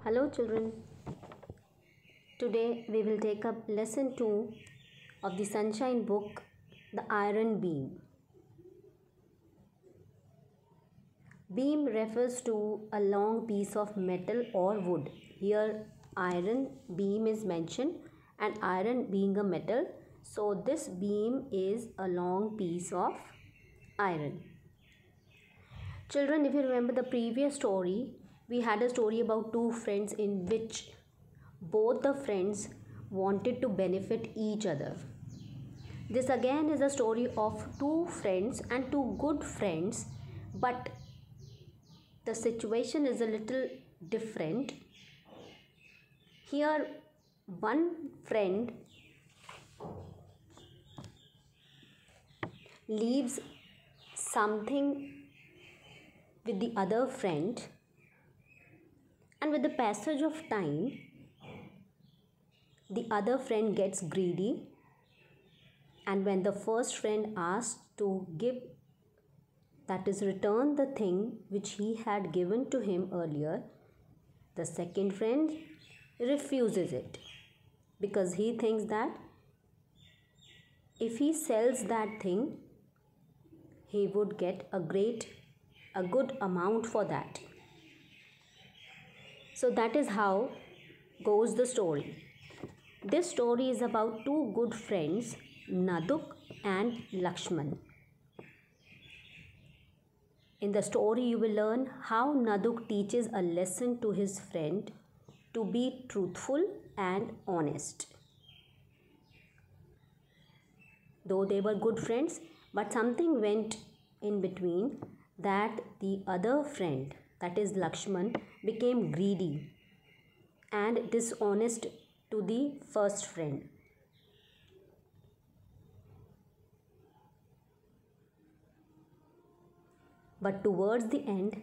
Hello children. Today we will take up lesson 2 of the Sunshine book, The Iron Beam. Beam refers to a long piece of metal or wood. Here iron beam is mentioned and iron being a metal. So this beam is a long piece of iron. Children, if you remember the previous story, we had a story about two friends in which both the friends wanted to benefit each other. This again is a story of two friends and two good friends, but the situation is a little different. Here, one friend leaves something with the other friend, and with the passage of time, the other friend gets greedy, and when the first friend asks to give, that is, return the thing which he had given to him earlier, the second friend refuses it because he thinks that if he sells that thing, he would get a good amount for that. So that is how goes the story. This story is about two good friends, Naduk and Lakshman. In the story, you will learn how Naduk teaches a lesson to his friend to be truthful and honest. Though they were good friends, but something went in between that the other friend, that is Lakshman, became greedy and dishonest to the first friend. But towards the end,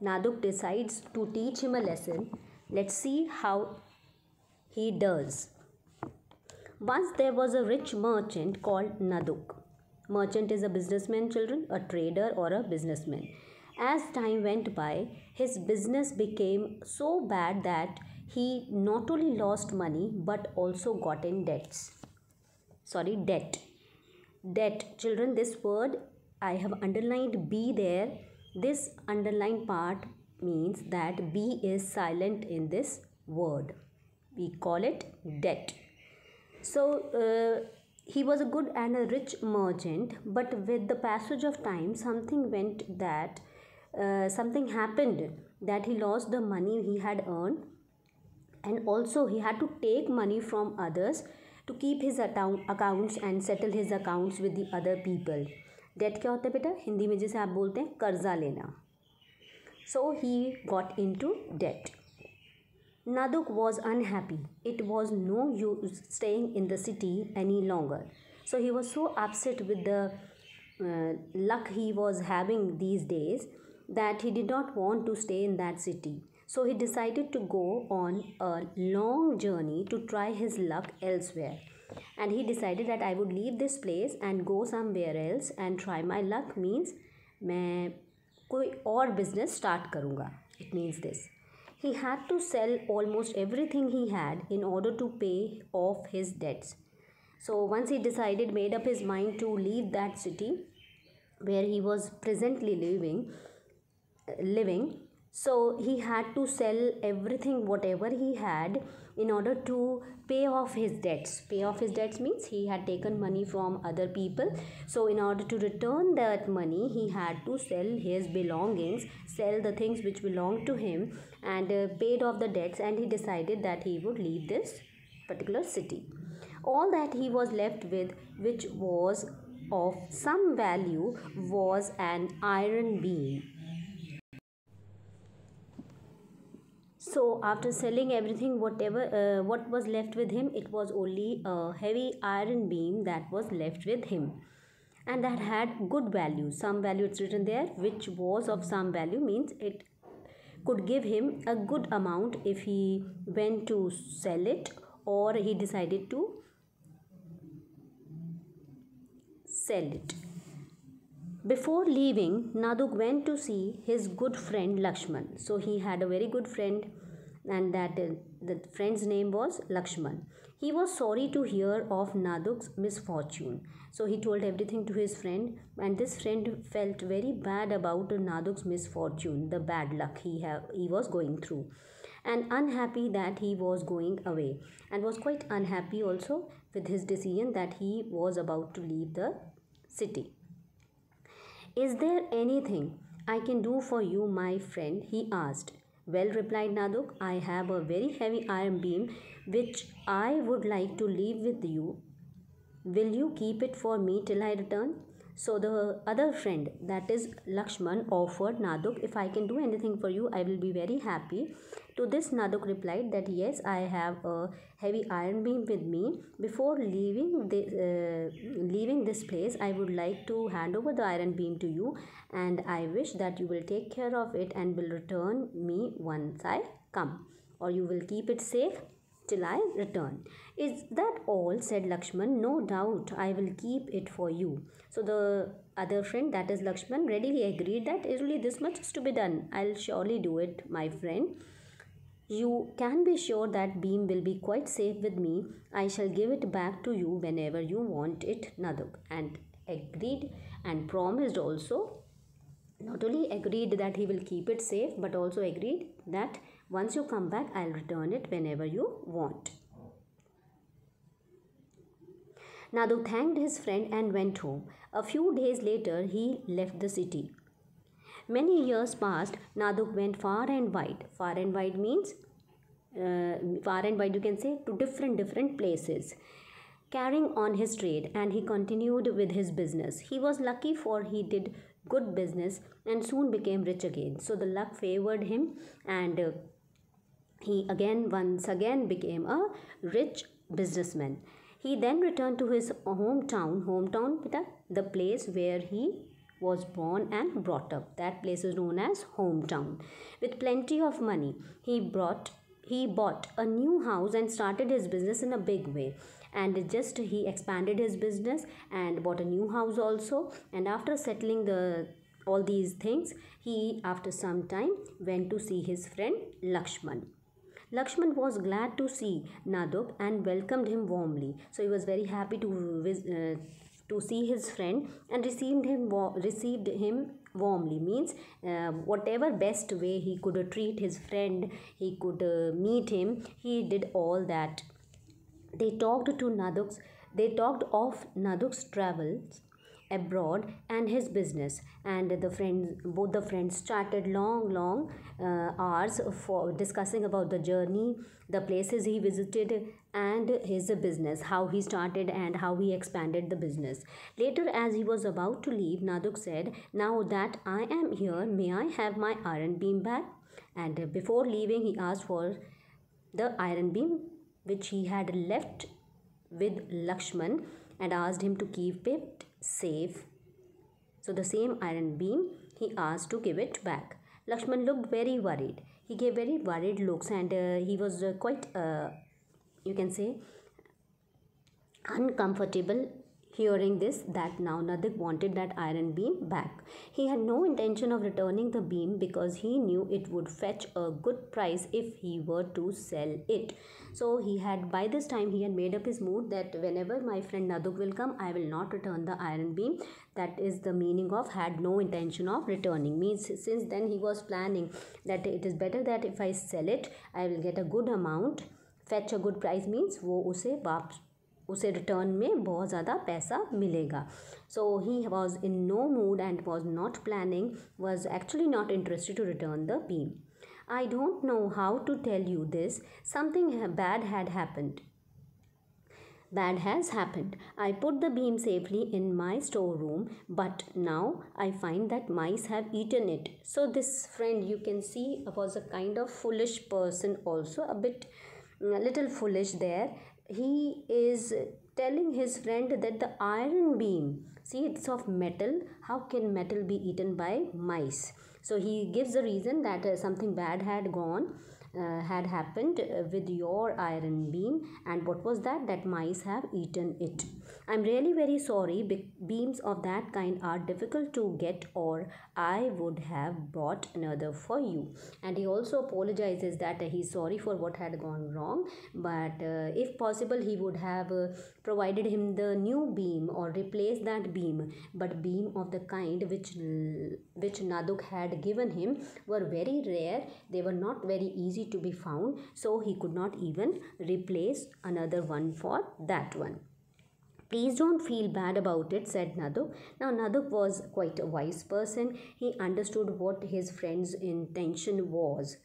Naduk decides to teach him a lesson. Let's see how he does. Once there was a rich merchant called Naduk. Merchant is a businessman, children, a trader or a businessman. As time went by, his business became so bad that he not only lost money but also got in debt. Debt, children, this word I have underlined B there. This underlined part means that B is silent in this word. We call it debt. So he was a good and a rich merchant, but with the passage of time, something happened that he lost the money he had earned, and also he had to take money from others to keep his accounts and settle his accounts with the other people. Date क्या होता है बेटा? हिंदी में जैसे आप बोलते हैं कर्जा लेना. So he got into debt. Naduk was unhappy. It was no use staying in the city any longer. So he was so upset with the luck he was having these days that he did not want to stay in that city. So he decided to go on a long journey to try his luck elsewhere. And he decided that I would leave this place and go somewhere else and try my luck. Means मैं कोई और business start करूँगा. It means this. He had to sell almost everything he had in order to pay off his debts. So once he made up his mind to leave that city where he was presently living, so he had to sell everything, whatever he had, in order to pay off his debts. Pay off his debts means he had taken money from other people. So in order to return that money, he had to sell his belongings, sell the things which belonged to him, and paid off the debts, and he decided that he would leave this particular city. All that he was left with, which was of some value, was an iron beam. So after selling everything, what was left with him, it was only a heavy iron beam that was left with him, and that had good value. Some value, it's written there, which was of some value, means it could give him a good amount if he went to sell it or he decided to sell it. Before leaving, Naduk went to see his good friend Lakshman. So he had a very good friend and that the friend's name was Lakshman. He was sorry to hear of Naduk's misfortune, so he told everything to his friend, and this friend felt very bad about Naduk's misfortune, the bad luck he was going through, and unhappy that he was going away, and was quite unhappy also with his decision that he was about to leave the city. "Is there anything I can do for you, my friend?" he asked. "Well," replied Naduk, "I have a very heavy iron beam which I would like to leave with you. Will you keep it for me till I return?" So the other friend, that is Lakshman, offered Naduk, "If I can do anything for you, I will be very happy." To this Naduk replied that, "Yes, I have a heavy iron beam with me. Before leaving this place, I would like to hand over the iron beam to you, and I wish that you will take care of it and will return me once I come, or you will keep it safe till I return." "Is that all?" said Lakshman. "No doubt I will keep it for you." So the other friend, that is Lakshman, readily agreed that only this much is to be done. "I'll surely do it, my friend. You can be sure that beam will be quite safe with me. I shall give it back to you whenever you want it." Naduk and agreed and promised also. Not only agreed that he will keep it safe, but also agreed that once you come back, I'll return it whenever you want. Naduk thanked his friend and went home. A few days later, he left the city. Many years passed. Naduk went far and wide. Far and wide means far and wide, you can say, to different places, carrying on his trade, and he continued with his business. He was lucky, for he did good business and soon became rich again. So the luck favored him, and he once again became a rich businessman. He then returned to his hometown, the place where he was born and brought up. That place is known as hometown. With plenty of money, he bought a new house and started his business in a big way. And he expanded his business and bought a new house also. And after settling all these things, he after some time went to see his friend Lakshman. Lakshman was glad to see Naduk and welcomed him warmly. So he was very happy to see his friend and received him warmly. Means whatever best way he could treat his friend, he could meet him. He did all that. They talked of Naduk's travels abroad and his business, and both the friends chatted long hours for discussing about the journey, the places he visited, and his business, how he started and how he expanded the business. Later, as he was about to leave, Naduk said, "Now that I am here, may I have my iron beam back?" And before leaving, he asked for the iron beam which he had left with Lakshman and asked him to keep it safe. So the same iron beam he asked to give it back. Lakshman looked very worried. He gave very worried looks, and he was quite, you can say, uncomfortable hearing this, that now Naduk wanted that iron beam back. He had no intention of returning the beam because he knew it would fetch a good price if he were to sell it. So by this time he had made up his mood that whenever my friend Naduk will come, I will not return the iron beam. That is the meaning of had no intention of returning. Means since then he was planning that it is better that if I sell it, I will get a good amount, fetch a good price, means वो उसे return में बहुत ज़्यादा पैसा मिलेगा. So he was in no mood and was not planning, was actually not interested to return the beam. "I don't know how to tell you this. Something bad had happened. Bad has happened. I put the beam safely in my storeroom, but now I find that mice have eaten it." So this friend, you can see, was a kind of foolish person also, a little foolish there. He is telling his friend that the iron beam, see, it's of metal. How can metal be eaten by mice? So he gives the reason that something bad had happened with your iron beam, and what was that mice have eaten it. "I'm really very sorry. Beams of that kind are difficult to get, or I would have bought another for you. And he also apologizes that he's sorry for what had gone wrong, but if possible he would have provided him the new beam or replaced that beam, but beam of the kind which Naduk had given him were very rare. They were not very easy to be found, so he could not even replace another one for that one. Please don't feel bad about it, said Naduk. Now, Naduk was quite a wise person. He understood what his friend's intention was.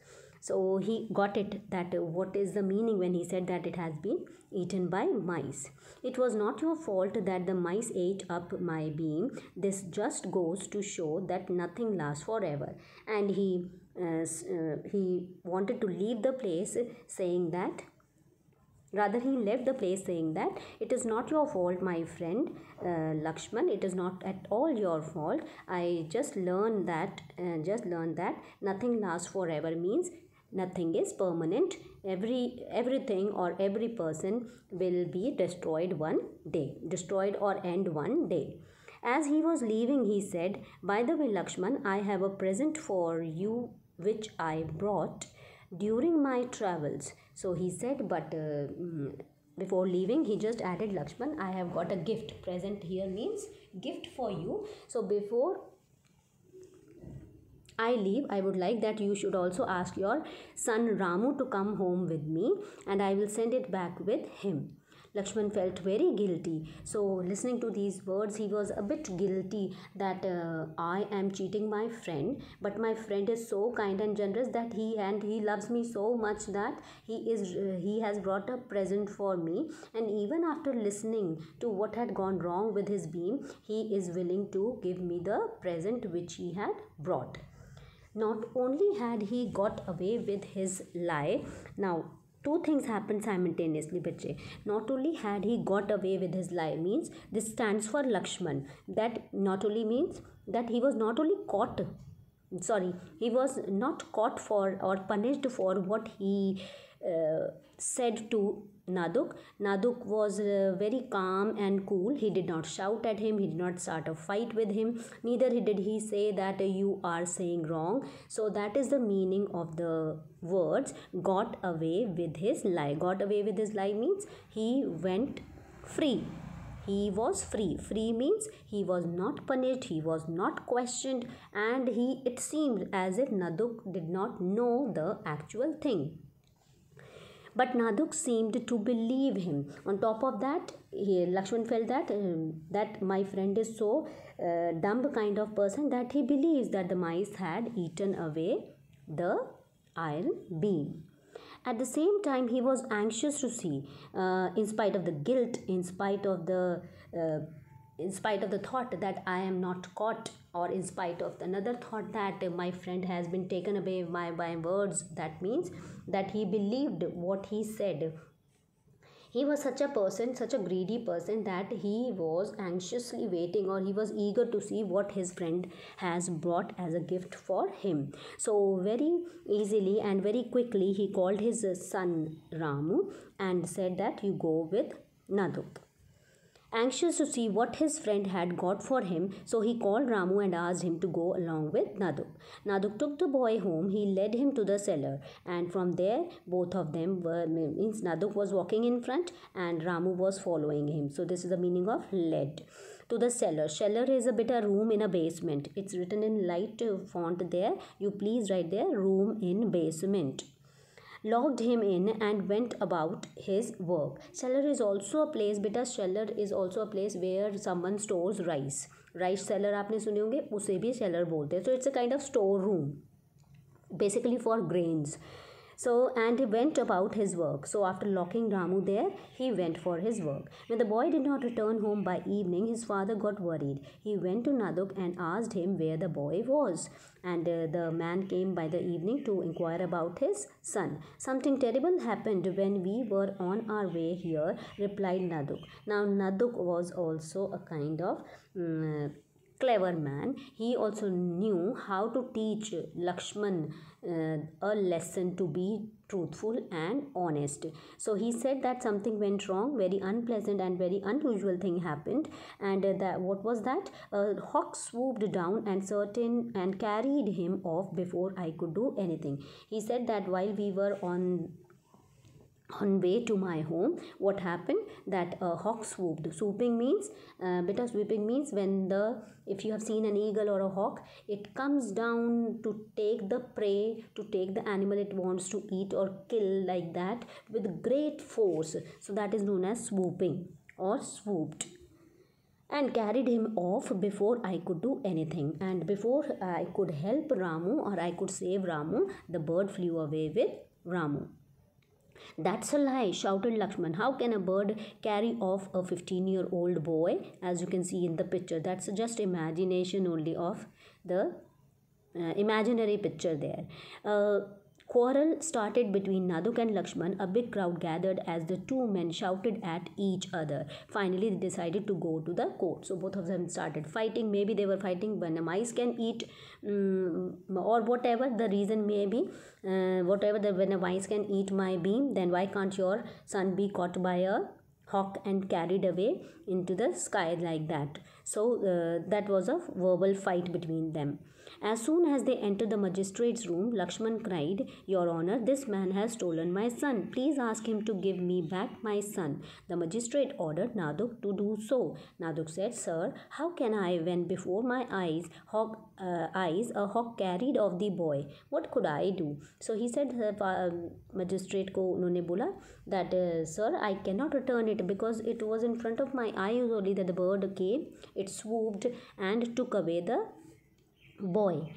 So, he got it that what is the meaning when he said that it has been eaten by mice. It was not your fault that the mice ate up my beam. This just goes to show that nothing lasts forever. And he wanted to leave the place saying that Rather, he left the place saying that it is not your fault, my friend Lakshman. It is not at all your fault. I just learned that. Nothing lasts forever means nothing is permanent. Everything or every person will be destroyed one day, destroyed or end one day. As he was leaving, he said, "By the way, Lakshman, I have a present for you which I brought during my travels." So he said, but before leaving, he just added, "Lakshman, I have got a gift." Present here means gift for you. So before I leave, I would like that you should also ask your son Ramu to come home with me, and I will send it back with him. Lakshman felt very guilty. So, listening to these words, he was a bit guilty that I am cheating my friend, but my friend is so kind and generous that he loves me so much that he has brought a present for me, and even after listening to what had gone wrong with his beam, he is willing to give me the present which he had brought. Not only had he got away with his lie, now two things happened simultaneously, bache. Not only had he got away with his lie, means this stands for Lakshman. That not only means that he was not only caught, he was not caught for or punished for what he said to Naduk. Naduk was very calm and cool. He did not shout at him. He did not start a fight with him. Neither did he say that you are saying wrong. So that is the meaning of the words got away with his lie. Got away with his lie means he went free. He was free. Free means he was not punished, he was not questioned, and it seemed as if Naduk did not know the actual thing. But Naduk seemed to believe him. On top of that, Lakshman felt that my friend is so dumb kind of person that he believes that the mice had eaten away the iron beam. At the same time, he was anxious to see, in spite of the guilt, in spite of the thought that I am not caught, or in spite of another thought that my friend has been taken away by my words. That means that he believed what he said. He was such a person, such a greedy person, that he was anxiously waiting, or he was eager to see what his friend has brought as a gift for him. So very easily and very quickly he called his son Ramu and said that you go with Naduk. Anxious to see what his friend had got for him, so he called Ramu and asked him to go along with Naduk. Naduk took the boy home. He led him to the cellar, and from there both of them means Naduk was walking in front and Ramu was following him. So this is the meaning of led to the cellar. Cellar is a bit a room in a basement. It's written in light font there. You please write there, room in basement. Locked him in and went about his work. Cellar is also a place, beta, cellar is also a place where someone stores rice. Rice cellar आपने सुने होंगे, उसे भी cellar बोलते हैं. So it's a kind of store room, basically for grains. So, and he went about his work. So after locking Ramu there, he went for his work. When the boy did not return home by evening, his father got worried. He went to Naduk and asked him where the boy was. And the man came by the evening to inquire about his son. Something terrible happened when we were on our way here, replied Naduk. Now Naduk was also a kind of clever man. He also knew how to teach Lakshman a lesson to be truthful and honest. So he said that something went wrong, very unpleasant and very unusual thing happened, and that what was that? A hawk swooped down and carried him off before I could do anything. He said that while we were on way to my home, what happened, that a hawk swooped. Swooping means beta swooping means when the, if you have seen an eagle or a hawk, it comes down to take the prey, to take the animal it wants to eat or kill, like that, with great force. So that is known as swooping or swooped, and carried him off before I could do anything. And before I could help Ramu or I could save Ramu, the bird flew away with Ramu. That's a lie, shouted Lakshman. How can a bird carry off a 15-year-old boy? As you can see in the picture, that's just imagination only of the imaginary picture there. Quarrel started between Naduk and Lakshman. A big crowd gathered as the two men shouted at each other. Finally, they decided to go to the court. So both of them started fighting. Maybe they were fighting when a mice can eat, or whatever the reason may be. When a mice can eat my beam, then why can't your son be caught by a hawk and carried away into the sky like that? So that was a verbal fight between them. As soon as they entered the magistrate's room, Lakshman cried, Your Honor, this man has stolen my son. Please ask him to give me back my son. The magistrate ordered Naduk to do so. Naduk said, Sir, how can I, when before my eyes a hawk carried off the boy? What could I do? So he said, magistrate को उन्होंने बोला that sir, I cannot return it because it was in front of my eyes only that the bird came, it swooped and took away the boy.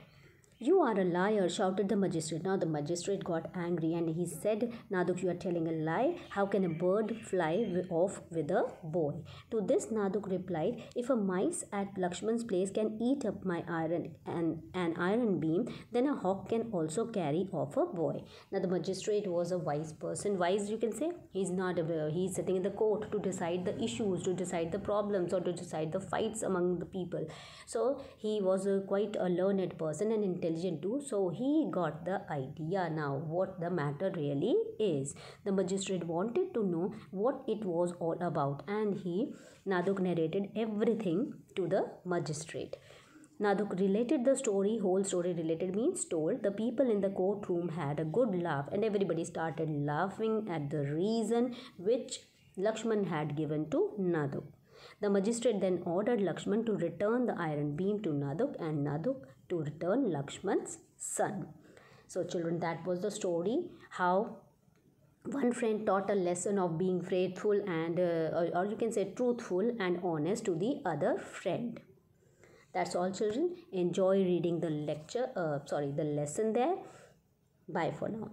You are a liar, shouted the magistrate. Now the magistrate got angry and he said, Naduk, you are telling a lie. How can a bird fly off with a boy? To this Naduk replied, if a mice at Lakshman's place can eat up my iron and an iron beam, then a hawk can also carry off a boy. Now the magistrate was a wise person. Wise, you can say. He's not a, he's sitting in the court to decide the issues, to decide the problems, or to decide the fights among the people. So he was quite a learned person and intelligent too, so he got the idea now what the matter really is. The magistrate wanted to know what it was all about, and Naduk narrated everything to the magistrate. Naduk related the story, whole story related means told. The people in the courtroom had a good laugh and everybody started laughing at the reason which Lakshman had given to Naduk. The magistrate then ordered Lakshman to return the iron beam to Naduk and Naduk to return Lakshman's son. So children, that was the story, how one friend taught a lesson of being faithful and or you can say truthful and honest to the other friend. That's all children. Enjoy reading the lecture, the lesson there. Bye for now.